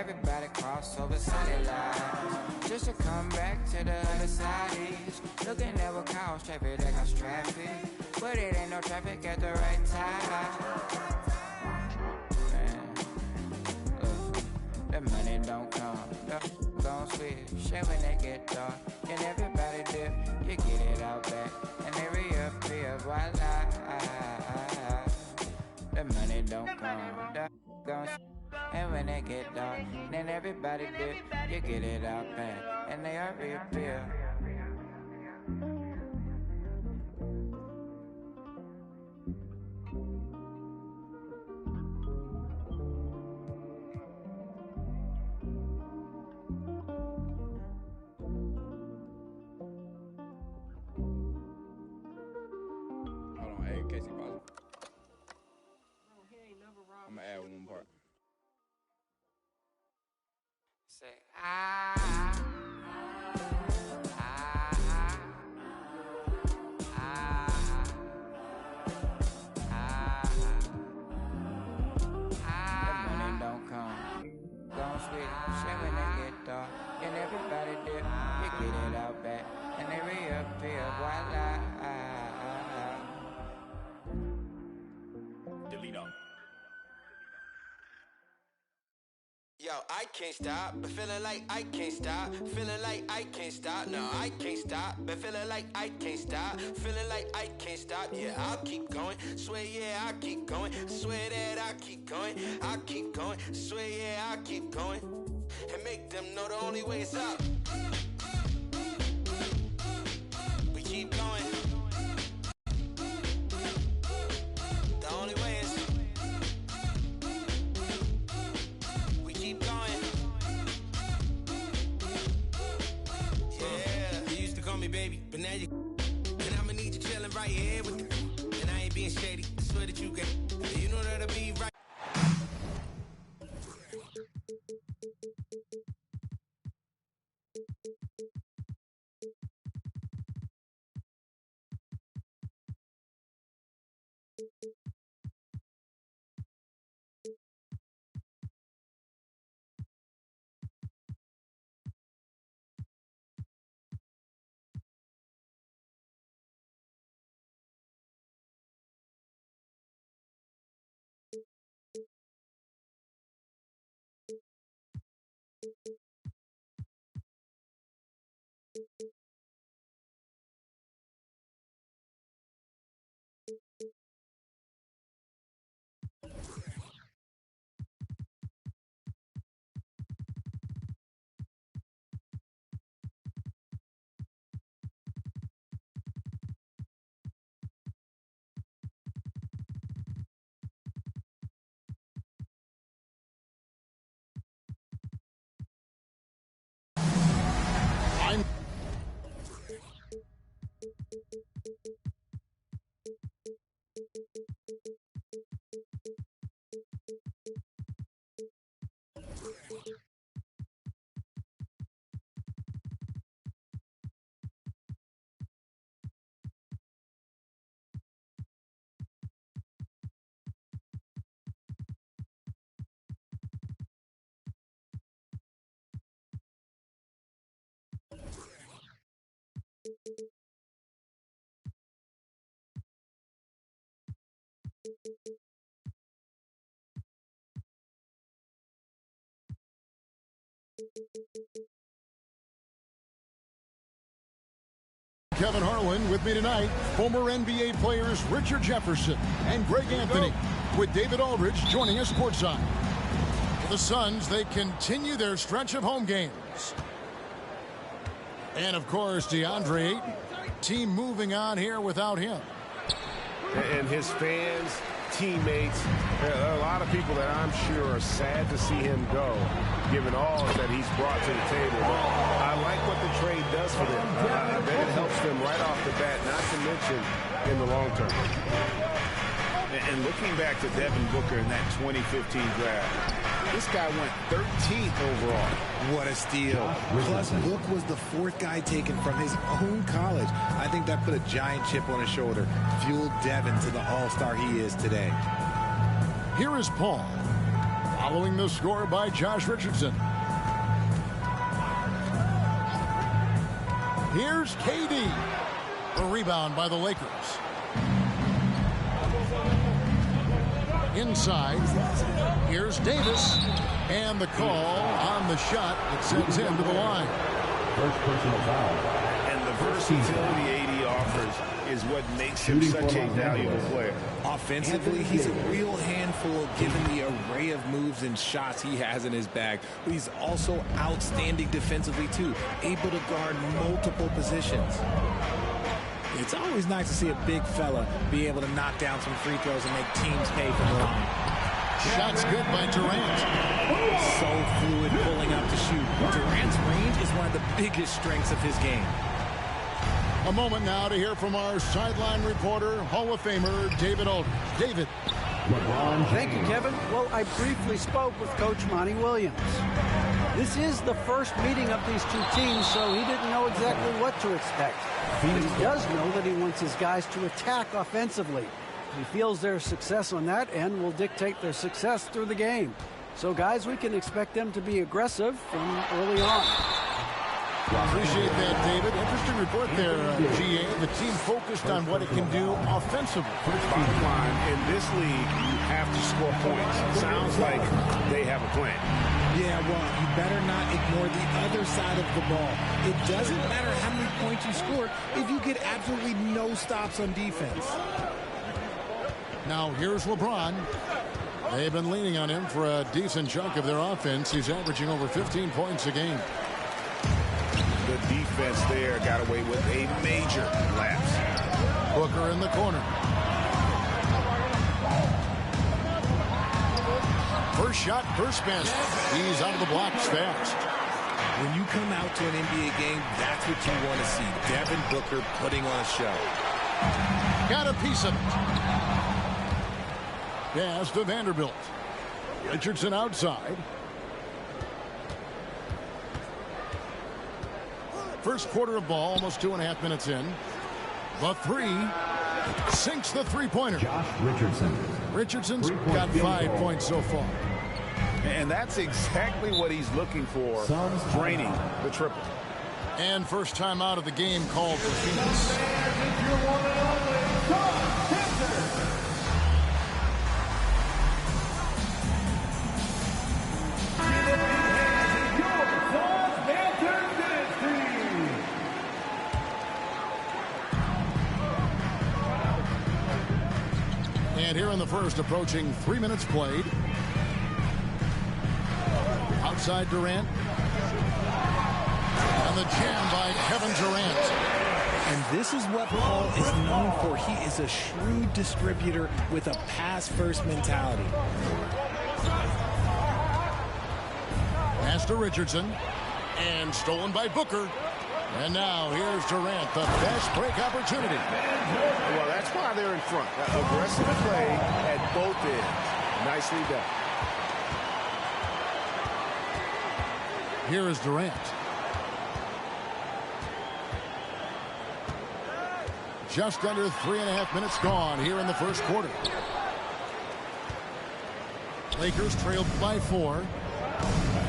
everybody cross over sunny line. Just to come back to the other side is looking at what cause traffic that cause traffic. But it ain't no traffic at the right time. The money don't come, don't switch. Shit when they get dark, and everybody dip. You get it out back, and they reappear. Voila. The money don't come, and when they get dark, then everybody dip. You get it out back, and they reappear. I'm gonna add one part. Say, the money don't come, don't switch. Shit when they get dark, and everybody dip. You get it out back, and they reappear. Voila. Delete up. Yo, I can't stop, but feeling like I can't stop. Feeling like I can't stop, no, I can't stop. But feeling like I can't stop. Feeling like I can't stop, yeah, I'll keep going. Swear, yeah, I'll keep going. Swear that I'll keep going. I'll keep going. Swear, yeah, I'll keep going. And make them know the only way is up. We keep going. The only way is we keep going. Yeah, you used to call me baby, but now you. And I'ma need you chilling right here with me. And I ain't being shady. I swear that you get. You know that'll be right. Kevin Harlan with me tonight. Former NBA players Richard Jefferson and Greg Anthony, with David Aldridge joining us courtside. For the Suns, they continue their stretch of home games. And of course, DeAndre Ayton. Team moving on here without him. And his fans, teammates, there are a lot of people that I'm sure are sad to see him go, given all that he's brought to the table. But I like what the trade does for them. I bet it helps them right off the bat, not to mention in the long term. And looking back to Devin Booker in that 2015 draft, this guy went 13th overall. What a steal. Plus, Book was the fourth guy taken from his own college. I think that put a giant chip on his shoulder, fueled Devin to the all-star he is today. Here is Paul. Following the score by Josh Richardson. Here's KD. A rebound by the Lakers. Inside. Here's Davis. And the call on the shot that sends him to the line. First personal foul. And the versatility AD offers is what makes him such a valuable player. Offensively, he's a real handful given the array of moves and shots he has in his bag. But he's also outstanding defensively, too, able to guard multiple positions. It's always nice to see a big fella be able to knock down some free throws and make teams pay for the line. Shots good by Durant. So fluid pulling up to shoot. Durant's range is one of the biggest strengths of his game. A moment now to hear from our sideline reporter, Hall of Famer David Aldridge. David. Thank you, Kevin. Well, I briefly spoke with Coach Monty Williams. This is the first meeting of these two teams, so he didn't know exactly what to expect. But he does know that he wants his guys to attack offensively. He feels their success on that end will dictate their success through the game. So, guys, we can expect them to be aggressive from early on. Appreciate that, David. Interesting report there, GA. The team focused on what it can do offensively. Bottom line, in this league, you have to score points. Sounds like they have a plan. Yeah, well, you better not ignore the other side of the ball. It doesn't matter how many points you score if you get absolutely no stops on defense. Now, here's LeBron. They've been leaning on him for a decent chunk of their offense. He's averaging over 15 points a game. The defense there got away with a major lapse. Booker in the corner. First shot, first basket. He's out of the blocks fast. When you come out to an NBA game, that's what you want to see. Devin Booker putting on a show. Got a piece of it. Pass to Vanderbilt. Richardson outside. First quarter of ball, almost 2.5 minutes in. The three sinks the three-pointer. Josh Richardson. Richardson's got 5 points so far. And that's exactly what he's looking for, draining the triple. And first time out of the game called for Phoenix. And here in the first, approaching 3 minutes played. Outside Durant. And the jam by Kevin Durant. And this is what Paul is known for. He is a shrewd distributor with a pass-first mentality. Pass to Richardson. And stolen by Booker. And now here's Durant, the best break opportunity. Well, that's why they're in front. Aggressive play at both ends. Nicely done. Here is Durant. Just under 3.5 minutes gone here in the first quarter. Lakers trailed by 4.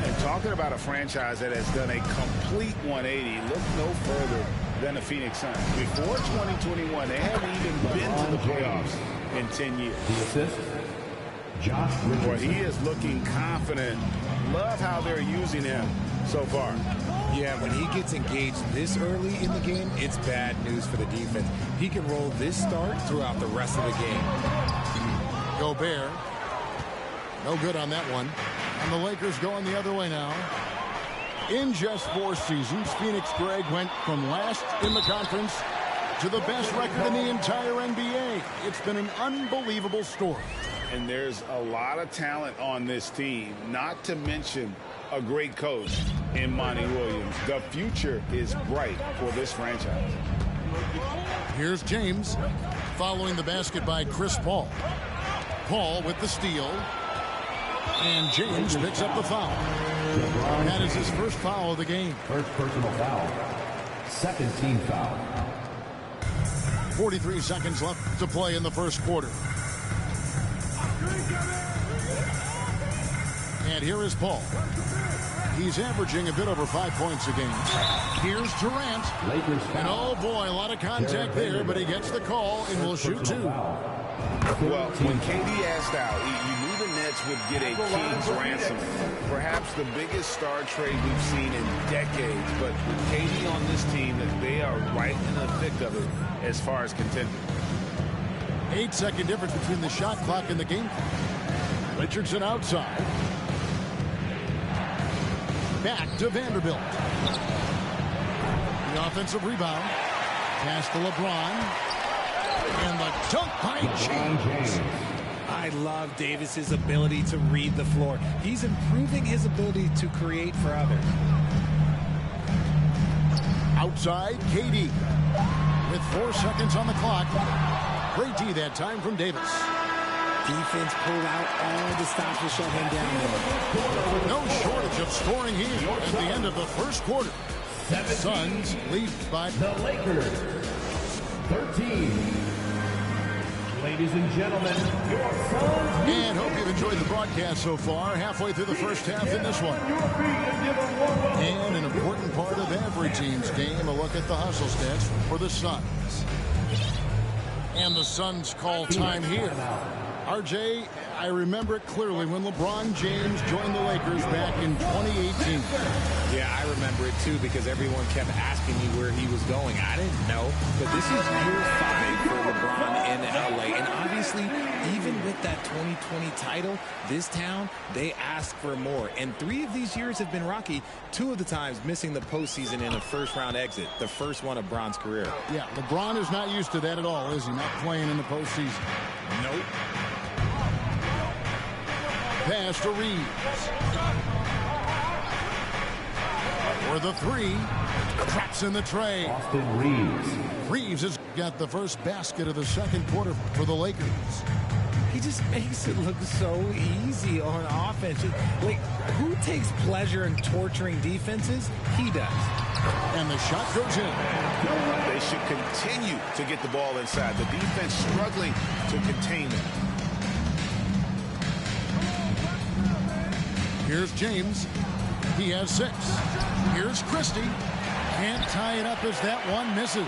And talking about a franchise that has done a complete 180, look no further than the Phoenix Suns. Before 2021, they haven't even been to the playoffs in 10 years. The assist, Josh Richardson. Well, he is looking confident. Love how they're using him so far. Yeah, when he gets engaged this early in the game, it's bad news for the defense. He can roll this start throughout the rest of the game. Gobert. No good on that one. And the Lakers going the other way now. In just 4 seasons, Phoenix, Greg, went from last in the conference to the best record in the entire NBA. It's been an unbelievable story. And there's a lot of talent on this team, not to mention a great coach in Monty Williams. The future is bright for this franchise. Here's James following the basket by Chris Paul. Paul with the steal. And James picks up the foul. That is his first foul of the game. First personal foul. Second team foul. 43 seconds left to play in the first quarter. And here is Paul. He's averaging a bit over 5 points a game. Here's Durant. And oh boy, a lot of contact there, but he gets the call and will shoot 2. Well, when KD asked out, you knew the Nets would get a king's ransom. Perhaps the biggest star trade we've seen in decades. But with KD on this team, they are right in the thick of it as far as contending. 8-second difference between the shot clock and the game. Richardson outside. Back to Vanderbilt. The offensive rebound. Pass to LeBron. And the dunk by James. I love Davis's ability to read the floor. He's improving his ability to create for others. Outside, KD. With 4 seconds on the clock. Great D that time from Davis. Defense pulled out all the stops to shut him down there. No shortage of scoring here at the end of the first quarter. Suns lead by the Lakers. 13. Ladies and gentlemen, your Suns. And hope you've enjoyed the broadcast so far. Halfway through the first half in this one. And an important part of every team's game, a look at the hustle stats for the Suns. And the Suns call time here. RJ, I remember it clearly when LeBron James joined the Lakers back in 2018. Yeah, I remember it too because everyone kept asking me where he was going. I didn't know, but this is year 5 for LeBron in LA. And obviously, even with that 2020 title, this town, they ask for more. And 3 of these years have been rocky. 2 of the times missing the postseason in a first-round exit, the first one of Bron's career. Yeah, LeBron is not used to that at all, is he? Not playing in the postseason. Nope. Pass to Reeves. For the 3. Traps in the tray. Austin Reeves. Reeves has got the first basket of the second quarter for the Lakers. He just makes it look so easy on offense. Like, who takes pleasure in torturing defenses? He does. And the shot goes in. They should continue to get the ball inside. The defense struggling to contain it. Here's James. He has 6. Here's Christie. Can't tie it up as that one misses.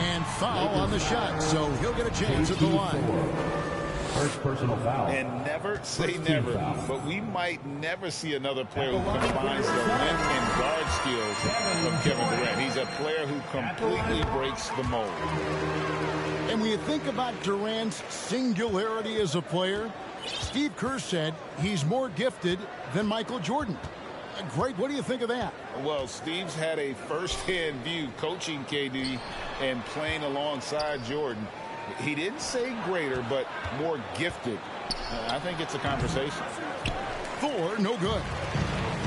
And foul on the shot, so he'll get a chance at the line. First personal foul. And never say never, but we might never see another player who combines the rim and guard skills of Kevin Durant. He's a player who completely breaks the mold. And when you think about Durant's singularity as a player, Steve Kerr said he's more gifted than Michael Jordan. Greg, what do you think of that? Well, Steve's had a first-hand view coaching KD and playing alongside Jordan. He didn't say greater, but more gifted. I think it's a conversation. Thor, no good.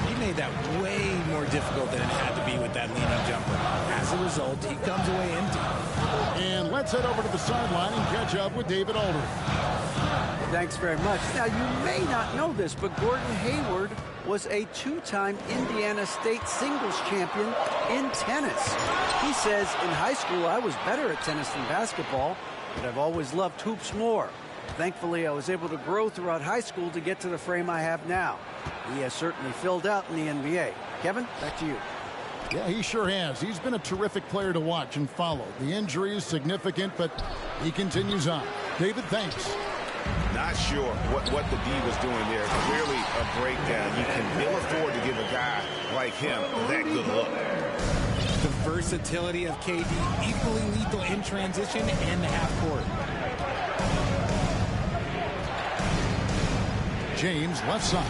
He made that way more difficult than it had to be with that leading jumper. As a result, he comes away empty. And let's head over to the sideline and catch up with David Aldridge. Thanks very much. Now, you may not know this, but Gordon Hayward was a 2-time Indiana State singles champion in tennis. He says, in high school, I was better at tennis than basketball, but I've always loved hoops more. Thankfully, I was able to grow throughout high school to get to the frame I have now. He has certainly filled out in the NBA. Kevin, back to you. Yeah, he sure has. He's been a terrific player to watch and follow. The injury is significant, but he continues on. David, thanks. Not sure what the D was doing there. Clearly a breakdown. You can ill afford to give a guy like him that good look. The versatility of KD, equally lethal in transition and the half court. James, left side.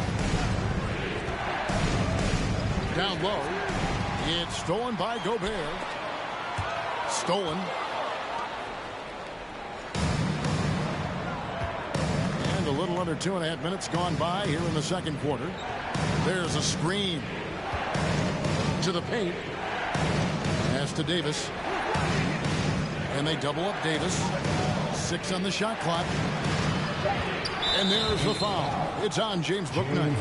Down low. It's stolen by Gobert. Stolen. And a little under 2.5 minutes gone by here in the second quarter. There's a screen. To the paint. Pass to Davis. And they double up Davis. 6 on the shot clock. And there's the foul. It's on James Bouknight.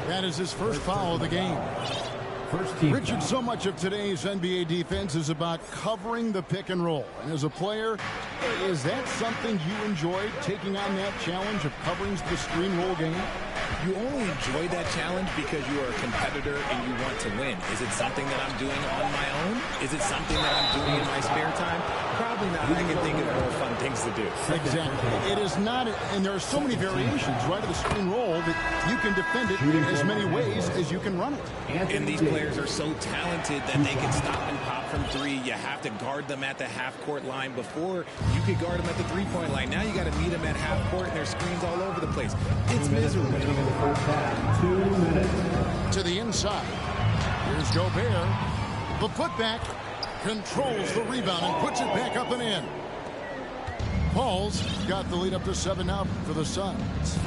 That is his first foul of the game. First team Richard, foul. so much of today's NBA defense is about covering the pick and roll. And as a player, is that something you enjoyed, taking on that challenge of covering the screen roll game? You only enjoy that challenge because you are a competitor and you want to win. Is it something that I'm doing on my own? Is it something that I'm doing in my spare time? Probably not. I can think of more fun things to do. Exactly. It is not, and there are so many variations, right, of the screen roll that you can defend it in as many ways as you can run it. And these players are so talented that they can stop and pop from three. You have to guard them at the half-court line. Before, you could guard them at the three-point line. Now you got to meet them at half-court, and there's screens all over the place. It's miserable. First half, 2 minutes. To the inside. Here's Gobert. The putback controls the rebound and puts it back up and in. Paul's got the lead up to 7 now for the Suns.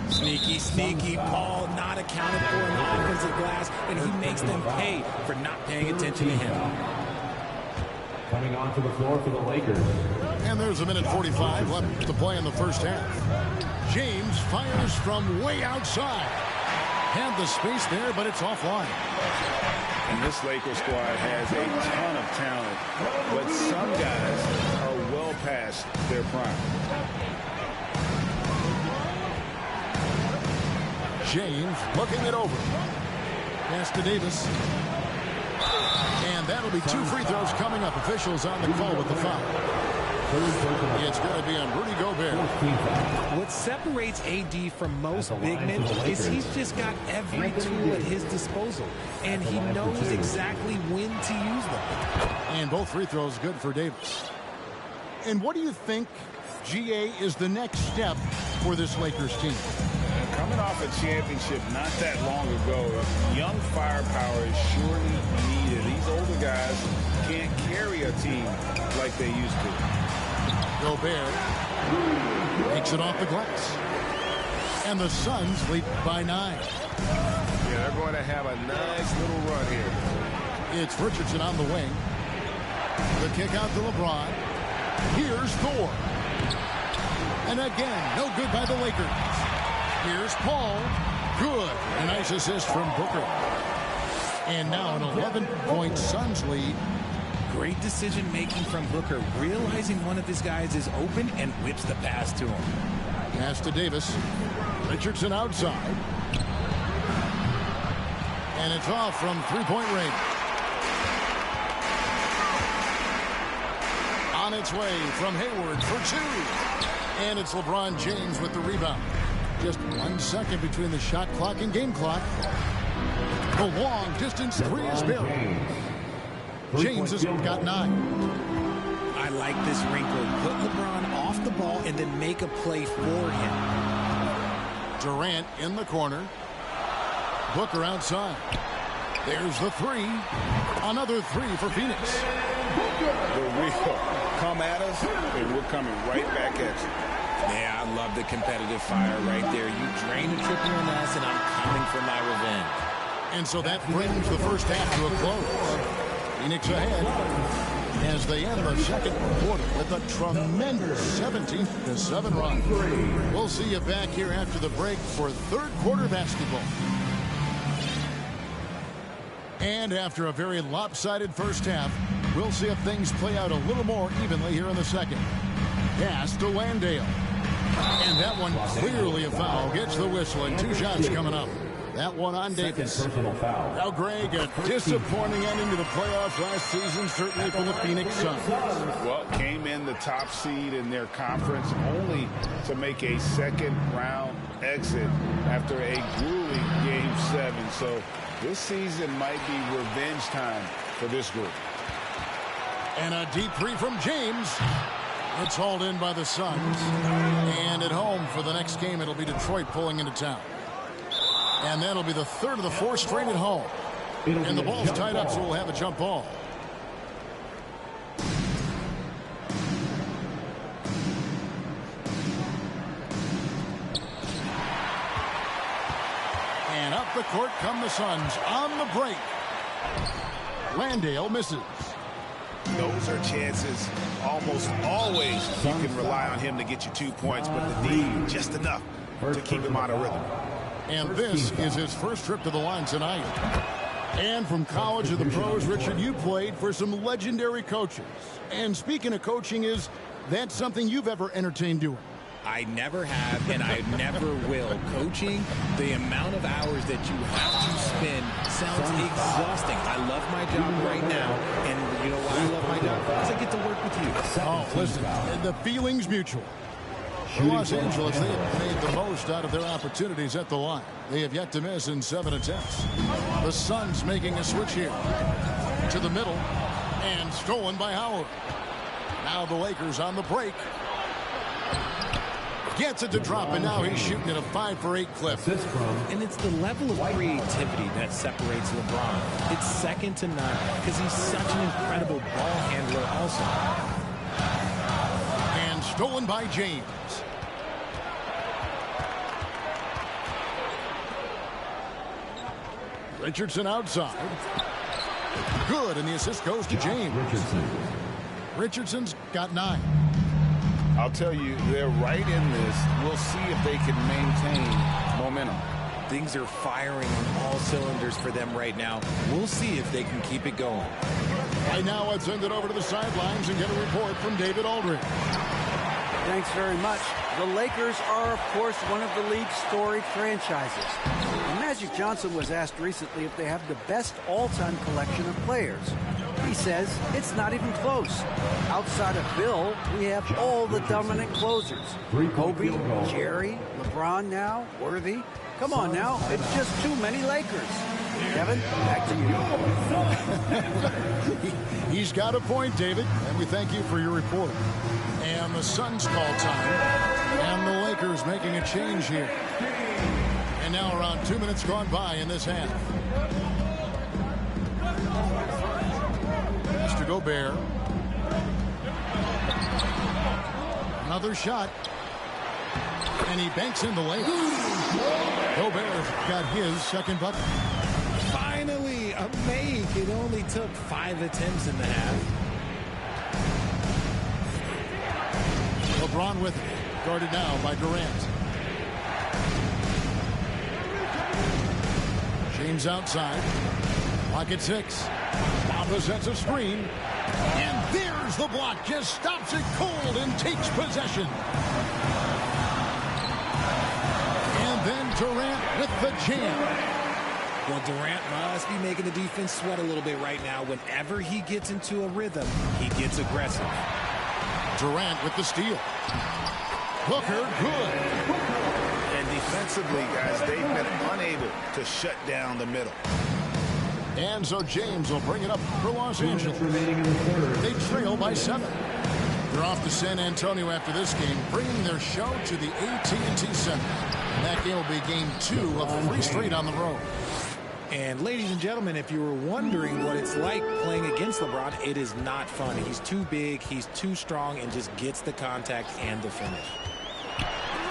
Sneaky, sneaky. Paul not accounted for in the offensive glass, and he makes them pay for not paying attention to him. Coming onto the floor for the Lakers. And there's a minute 45 left to play in the first half. James fires from way outside. Had the space there, but it's offline. And this Lakers squad has a ton of talent, but some guys are well past their prime. James looking it over. Pass to Davis. And that'll be 2 free throws coming up. Officials on the call with the foul. It's going to be on Rudy Gobert. What separates AD from most big men is he's just got every tool at his disposal, and he knows exactly when to use them. And both free throws good for Davis. And what do you think, GA, is the next step for this Lakers team? Coming off a championship not that long ago, young firepower is surely needed. These older guys can't carry a team like they used to. Gobert takes it off the glass. And the Suns lead by 9. Yeah, they're going to have a nice little run here. It's Richardson on the wing. The kick out to LeBron. Here's Thor. And again, no good by the Lakers. Here's Paul. Good. A nice assist from Booker. And now an 11-point Suns lead. Great decision-making from Booker, realizing one of his guys is open and whips the pass to him. Pass to Davis. Richardson outside. And it's off from three-point range. On its way from Hayward for 2. And it's LeBron James with the rebound. Just 1 second between the shot clock and game clock. The long distance three is buried. James has got 9. I like this wrinkle. Put LeBron off the ball and then make a play for him. Durant in the corner. Booker outside. There's the 3. Another 3 for Phoenix. The real come at us, and we're coming right back at you. Yeah, I love the competitive fire right there. You drain a triple on us, and I'm coming for my revenge. And so that brings the first half to a close. Phoenix ahead as they end the second quarter with a tremendous 17-7 run. We'll see you back here after the break for third quarter basketball. And after a very lopsided first half, we'll see if things play out a little more evenly here in the second. Pass to Landale. And that one clearly a foul. Gets the whistle and 2 shots coming up. That one on Davis. Now, Greg, a disappointing ending to the playoffs last season, certainly for the Phoenix Suns. Well, came in the top seed in their conference only to make a second-round exit after a grueling Game 7. So this season might be revenge time for this group. And a deep 3 from James. It's hauled in by the Suns. And at home for the next game, it'll be Detroit pulling into town. And that'll be the third of the 4 straight at home. And the ball's tied up, so we'll have a jump ball. And up the court come the Suns on the break. Landale misses. Those are chances almost always you can rely on him to get you 2 points, but the D just enough to keep him out of rhythm. And this is his first trip to the line tonight. And from college to the pros, Richard, you played for some legendary coaches. And speaking of coaching, is that something you've ever entertained doing? I never have, and I never will. Coaching, the amount of hours that you have to spend sounds exhausting. I love my job right now, and you know why I love my job? Because I get to work with you. Oh, listen, the feeling's mutual. For Los Angeles, they have made the most out of their opportunities at the line. They have yet to miss in 7 attempts. The Suns making a switch here to the middle, and stolen by Howard. Now the Lakers on the break. Gets it to drop, and now he's shooting at a 5 for 8 clip. And it's the level of creativity that separates LeBron. It's second to none because he's such an incredible ball handler also. And stolen by James. Richardson outside. Good, and the assist goes to James. Richardson's got 9. I'll tell you, they're right in this. We'll see if they can maintain momentum. Things are firing on all cylinders for them right now. We'll see if they can keep it going. Right now, let's send it over to the sidelines and get a report from David Aldridge. Thanks very much. The Lakers are, of course, one of the league's storied franchises. And Magic Johnson was asked recently if they have the best all-time collection of players. He says it's not even close. Outside of Bill, we have all the dominant closers. Kobe, Jerry, LeBron now, Worthy. Come on now, it's just too many Lakers. Kevin, back to you. He's got a point, David, and we thank you for your report. And the Suns call time, and the Lakers making a change here. And now around 2 minutes gone by in this half. Mr. Gobert. Another shot. And he banks in the layup. Gobert got his second bucket. Finally, a make. It only took 5 attempts in the half. LeBron with it. Guarded now by Durant. James outside. Lock at 6. Bamba sets a screen. And there's the block. Just stops it cold and takes possession. And then Durant with the jam. Well, Durant must be making the defense sweat a little bit right now. Whenever he gets into a rhythm, he gets aggressive. Durant with the steal. Booker, good. And defensively, guys, they've been unable to shut down the middle. And so James will bring it up for Los Angeles. They trail by 7. They're off to San Antonio after this game, bringing their show to the AT&T Center. And that game will be game 2 of 3 straight on the road. And ladies and gentlemen, if you were wondering what it's like playing against LeBron, it is not fun. He's too big, he's too strong, and just gets the contact and the finish.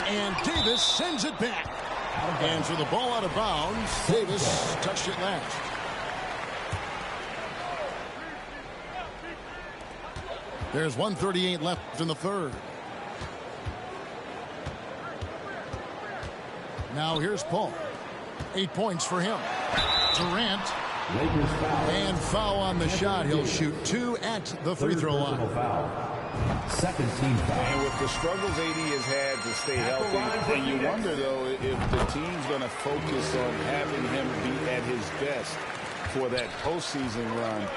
And Davis sends it back. And so the ball out of bounds. Davis touched it last. There's 1:38 left in the third. Now here's Paul. 8 points for him. Durant. And foul on the shot. He'll shoot 2 at the free throw line. Second team foul. And with the struggles AD has had to stay healthy, and you wonder, though, if the team's going to focus on having him be at his best for that postseason run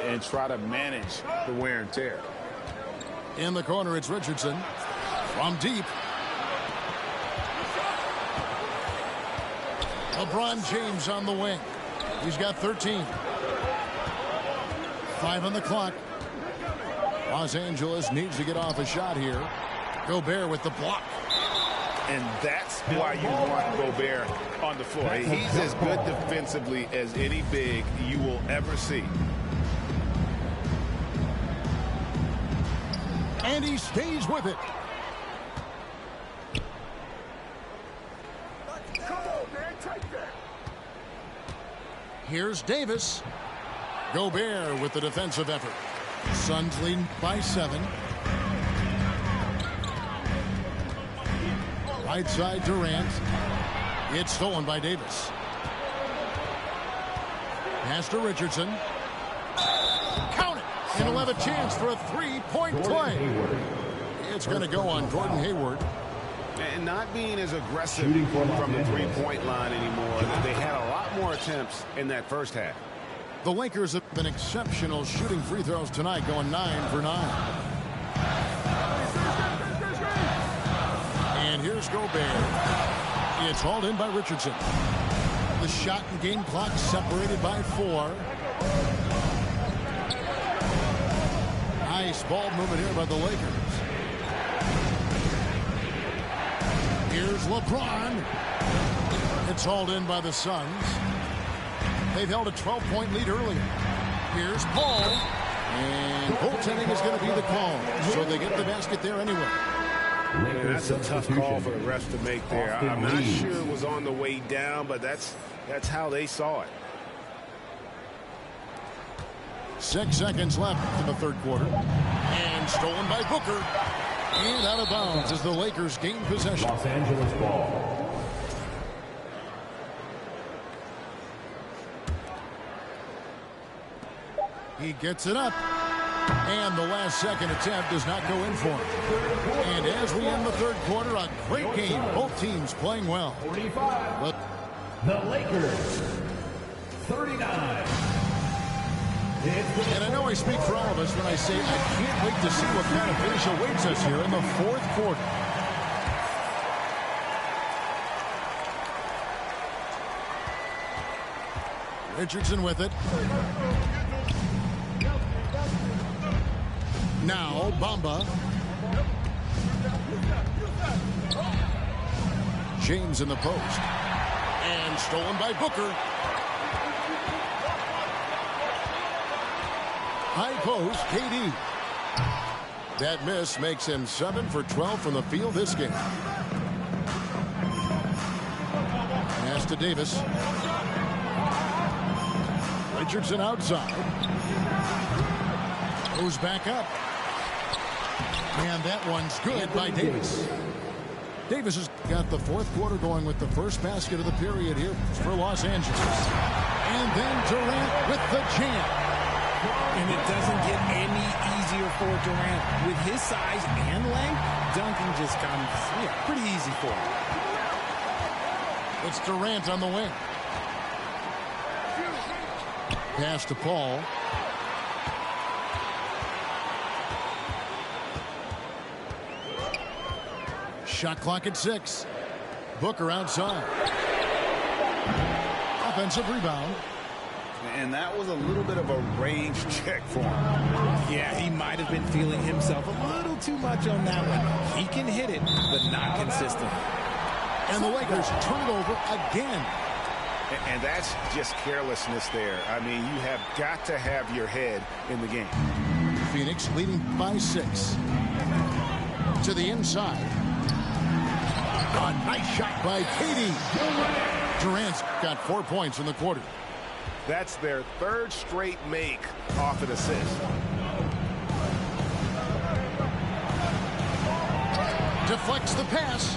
and try to manage the wear and tear. In the corner, it's Richardson. From deep. LeBron James on the wing. He's got 13. 5 on the clock. Los Angeles needs to get off a shot here. Gobert with the block. And that's why you want Gobert on the floor. He's as good defensively as any big you will ever see. And he stays with it. Here's Davis. Gobert with the defensive effort. Suns leading by 7. Right side Durant. It's stolen by Davis. Pass to Richardson. Count it. And he'll have a chance for a three-point play. It's going to go on Gordon Hayward. And not being as aggressive from the three-point line anymore. They had a lot more attempts in that first half. The Lakers have been exceptional shooting free throws tonight, going 9 for 9. And here's Gobert. It's hauled in by Richardson. The shot and game clock separated by 4. Nice ball movement here by the Lakers. Here's LeBron. It's hauled in by the Suns. They've held a 12-point lead earlier. Here's Paul. And goaltending is going to be the call. So they get the basket there anyway. And that's a tough call for the refs to make there. I'm not sure it was on the way down, but that's how they saw it. 6 seconds left in the third quarter. And stolen by Booker. And out of bounds as the Lakers gain possession. Los Angeles ball. He gets it up. And the last second attempt does not go in for him. And as we end the third quarter, a great game. Both teams playing well. 45. The Lakers. 39. And I know I speak for all of us when I say I can't wait to see what kind of finish awaits us here in the fourth quarter. Richardson with it. Now Bamba. James in the post. And stolen by Booker. High post, KD. That miss makes him 7 for 12 from the field this game. Pass to Davis. Richardson outside. Goes back up. And that one's good by Davis. Davis has got the fourth quarter going with the first basket of the period here for Los Angeles. And then Durant with the jam. And it doesn't get any easier for Durant. With his size and length, dunking just comes pretty easy for him. It's Durant on the wing. Pass to Paul. Shot clock at 6. Booker outside. Offensive rebound. And that was a little bit of a range check for him. Yeah, he might have been feeling himself a little too much on that one. He can hit it, but not consistent. And the Lakers turn it over again. And that's just carelessness there. I mean, you have got to have your head in the game. Phoenix leading by 6. To the inside. A nice shot by KD. Durant's got 4 points in the quarter. That's their third straight make off an assist. Deflects the pass.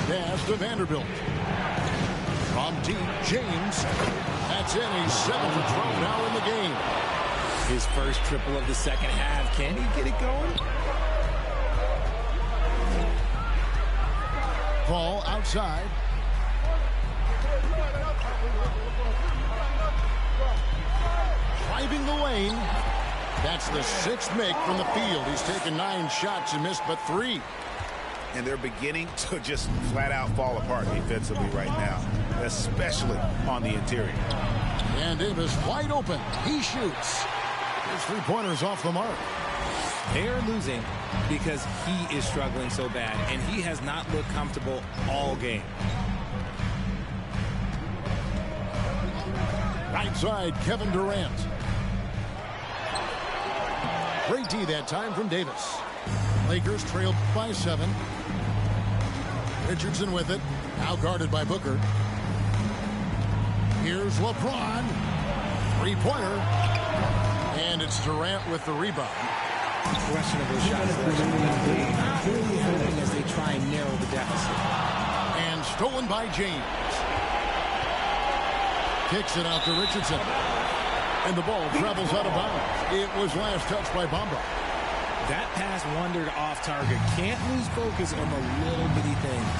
Pass to Vanderbilt. From deep, James. That's in. He's 7 for 12 now in the game. His first triple of the second half. Can he get it going? Paul outside. Driving the lane. That's the 6th make from the field. He's taken 9 shots and missed but 3. And they're beginning to just flat out fall apart defensively right now, especially on the interior. And Davis wide open. He shoots. His 3-pointers off the mark. They're losing because he is struggling so bad, and he has not looked comfortable all game. Right side, Kevin Durant. Great D that time from Davis. Lakers trailed by 7. Richardson with it. Now guarded by Booker. Here's LeBron. 3-pointer. And it's Durant with the rebound. Questionable shots as they try and narrow the deficit. And stolen by James. Kicks it out to Richardson. And the ball travels out of bounds. It was last touched by Bamba. That pass wandered off target. Can't lose focus on the little bitty things.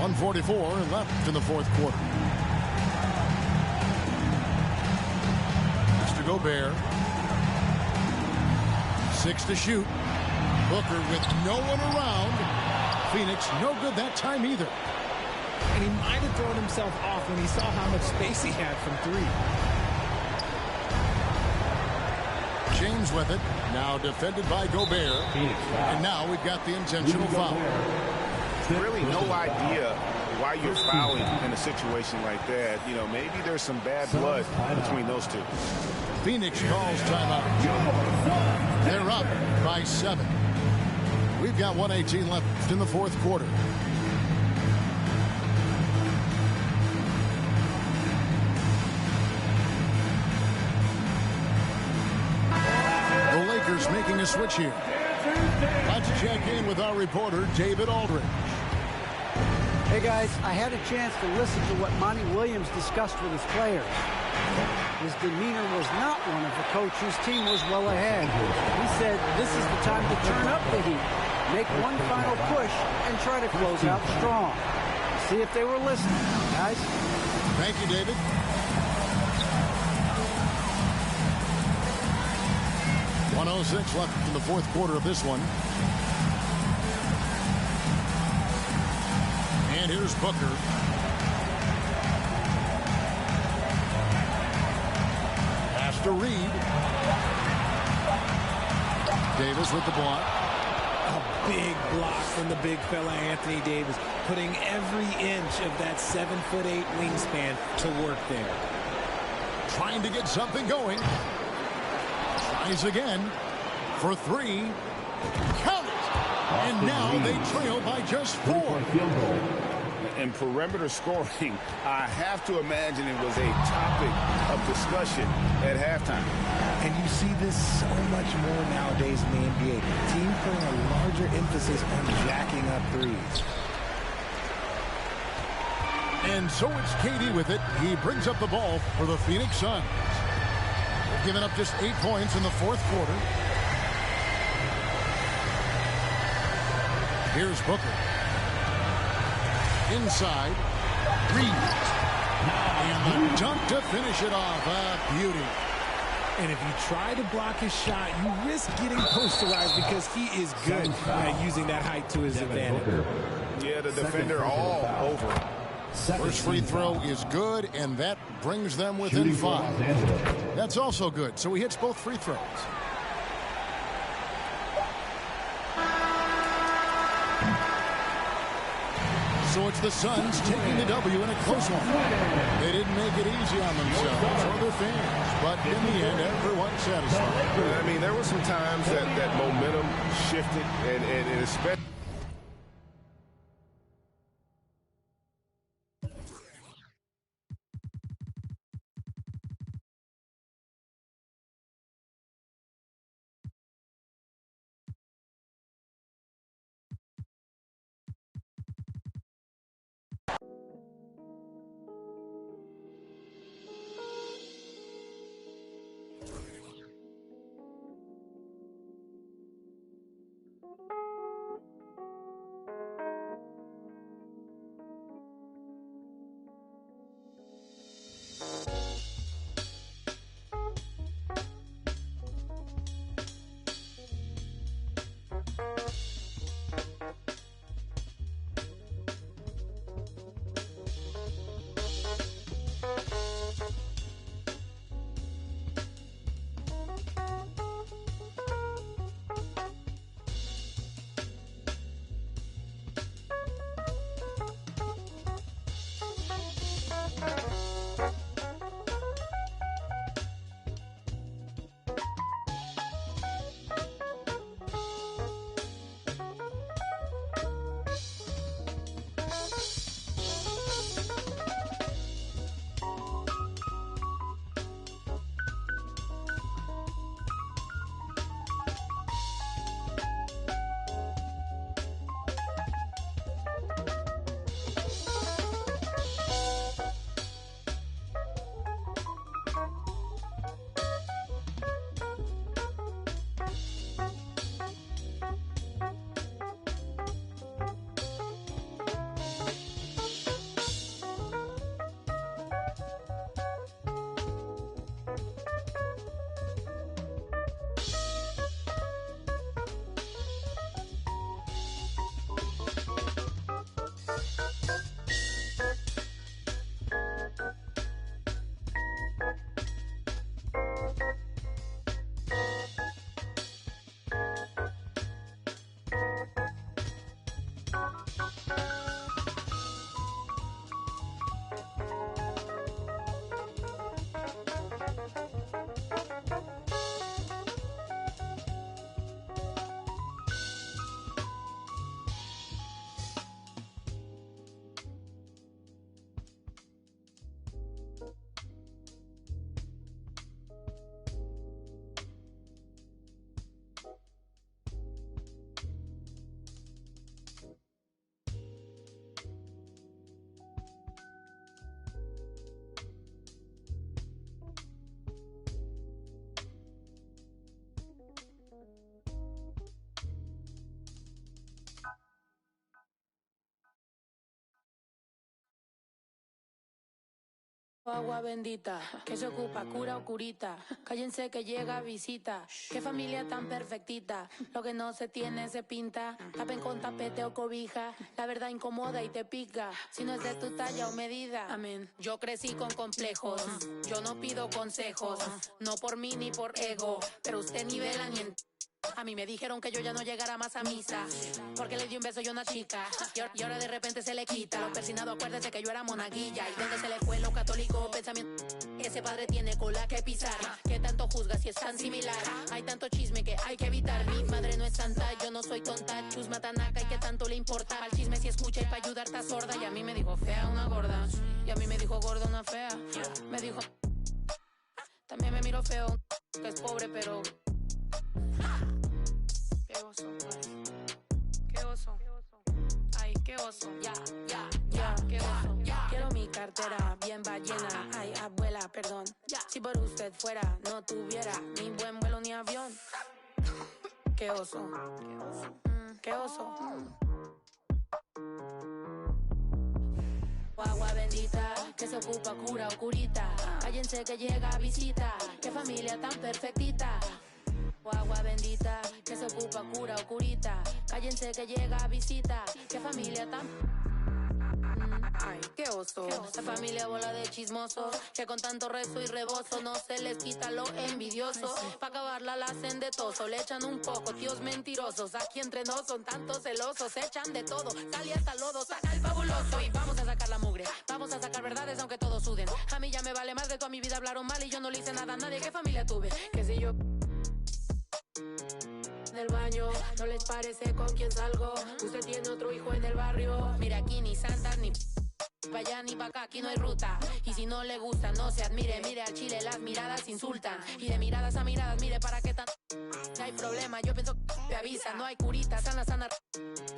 .144 left in the fourth quarter. Mr. Gobert. 6 to shoot. Booker with no one around. Phoenix no good that time either. And he might have thrown himself off when he saw how much space he had from three. James with it. Now defended by Gobert. And now we've got the intentional foul. Really no idea why you're fouling in a situation like that. You know, maybe there's some bad blood between those two. Phoenix calls timeout. They're up by 7. We've got 1:18 left in the fourth quarter. The Lakers making a switch here. Let's check in with our reporter, David Aldridge. Hey guys, I had a chance to listen to what Monty Williams discussed with his players. His demeanor was not one of a coach whose team was well ahead. He said this is the time to turn up the heat, make one final push, and try to close out strong. See if they were listening, guys. Thank you, David. .106 left in the fourth quarter of this one. And here's Booker. Pass to Reed. Davis with the block. A big block from the big fella Anthony Davis, putting every inch of that 7'8" wingspan to work there. Trying to get something going. Tries again for 3. Count it! And now they trail by just 4. And perimeter scoring, I have to imagine it was a topic of discussion at halftime. And you see this so much more nowadays in the NBA. Teams putting a larger emphasis on jacking up threes. And so it's KD with it. He brings up the ball for the Phoenix Suns. They've given up just 8 points in the fourth quarter. Here's Booker. Inside. Reed. And the dunk to finish it off. A beauty. And if you try to block his shot, you risk getting posterized because he is good at using that height to his advantage. Yeah, the defender all over. First free throw is good, and that brings them within 5. That's also good. So he hits both free throws. So it's the Suns taking the W in a close one. They didn't make it easy on themselves or their fans, but in the end, everyone's satisfied. I mean, there were some times that momentum shifted, and especially. Agua bendita, que se ocupa, cura o curita. Cállense que llega visita. Qué familia tan perfectita. Lo que no se tiene se pinta. Tapen con tapete o cobija. La verdad incomoda y te pica. Si no es de tu talla o medida. Amén. Yo crecí con complejos. Yo no pido consejos. No por mí ni por ego. Pero usted ni vela ni en... A mí me dijeron que yo ya no llegara más a misa porque le di un beso yo a una chica y ahora de repente se le quita. Lo persinado, acuérdese que yo era monaguilla. ¿Y dónde se le fue lo católico pensamiento? Ese padre tiene cola que pisar. Que tanto juzga si es tan similar. Hay tanto chisme que hay que evitar. Mi madre no es santa, yo no soy tonta. Chusma tanaca y que tanto le importa. Al chisme si escucha y pa' ayudar está sorda. Y a mí me dijo fea una gorda. Y a mí me dijo gorda una fea. Me dijo... También me miró feo que es pobre pero... Qué oso, ay. Qué oso. Ay, qué oso. Ya, qué oso. Quiero mi cartera bien ballena. Ay, abuela, perdón. Si por usted fuera, no tuviera ni buen vuelo ni avión. Qué oso. Qué oso. Agua bendita, que se ocupa, cura o curita. Cállense que llega visita. Qué familia tan perfectita. Agua bendita, que se ocupa, cura o curita. Cállense que llega visita. Qué familia tan... Ay, qué oso. Esta familia bola de chismosos que con tanto rezo y rebozo no se les quita lo envidioso. Pa' acabarla la hacen de toso. Le echan un poco, tíos mentirosos. Aquí entre nos son tantos celosos. Echan de todo, sal y hasta lodo. Saca el fabuloso y vamos a sacar la mugre. Vamos a sacar verdades aunque todos suden. A mí ya me vale más de toda mi vida hablaron mal y yo no le hice nada a nadie. ¿Qué familia tuve? Que si yo... del baño, no les parece con quién salgo. Usted tiene otro hijo en el barrio. Mira aquí ni santas ni pa' allá ni pa' acá, aquí no hay ruta. Y si no le gusta, no se admire. Mire al chile, las miradas insultan. Y de miradas a miradas, mire para qué tan... No hay problema, yo pienso que te avisa. No hay curita, sana.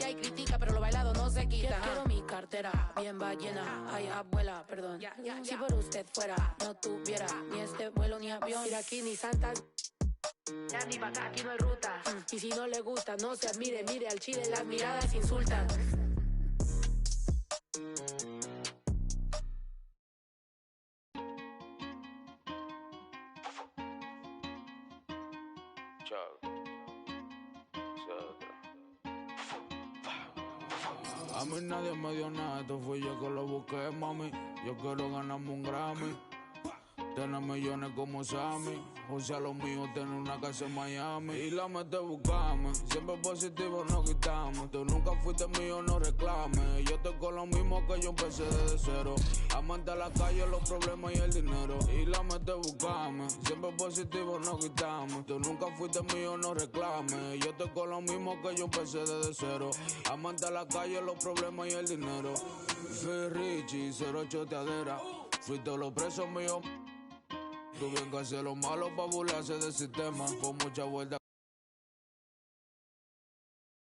Y hay crítica, pero lo bailado no se quita. Quiero mi cartera bien ballena. Ay, abuela, perdón. Si por usted fuera, no tuviera ni este vuelo ni avión. Mira aquí ni santas... Ya ni pa' acá, aquí no hay ruta. Y si no le gusta, no se admire. Mire al chile, las miradas insultan. A mí nadie me dio nada, esto fui yo que lo busqué, mami. Yo quiero ganarme un Grammy. Tener millones como Sammy. O sea, lo mío, tener una casa en Miami. Y la mete buscarme. Siempre positivo, no quitamos. Tú nunca fuiste mío, no reclames. Yo estoy con lo mismo que yo empecé desde cero. Amante a la calle, los problemas y el dinero. Y la mete buscarme. Siempre positivo, no quitamos. Tú nunca fuiste mío, no reclames. Yo estoy con lo mismo que yo empecé desde cero. Amante a la calle, los problemas y el dinero. Fui Richie, cero choteadera. Fui todos los presos míos. Tuve que hacer lo malo pa' burlarse del sistema. Con mucha vuelta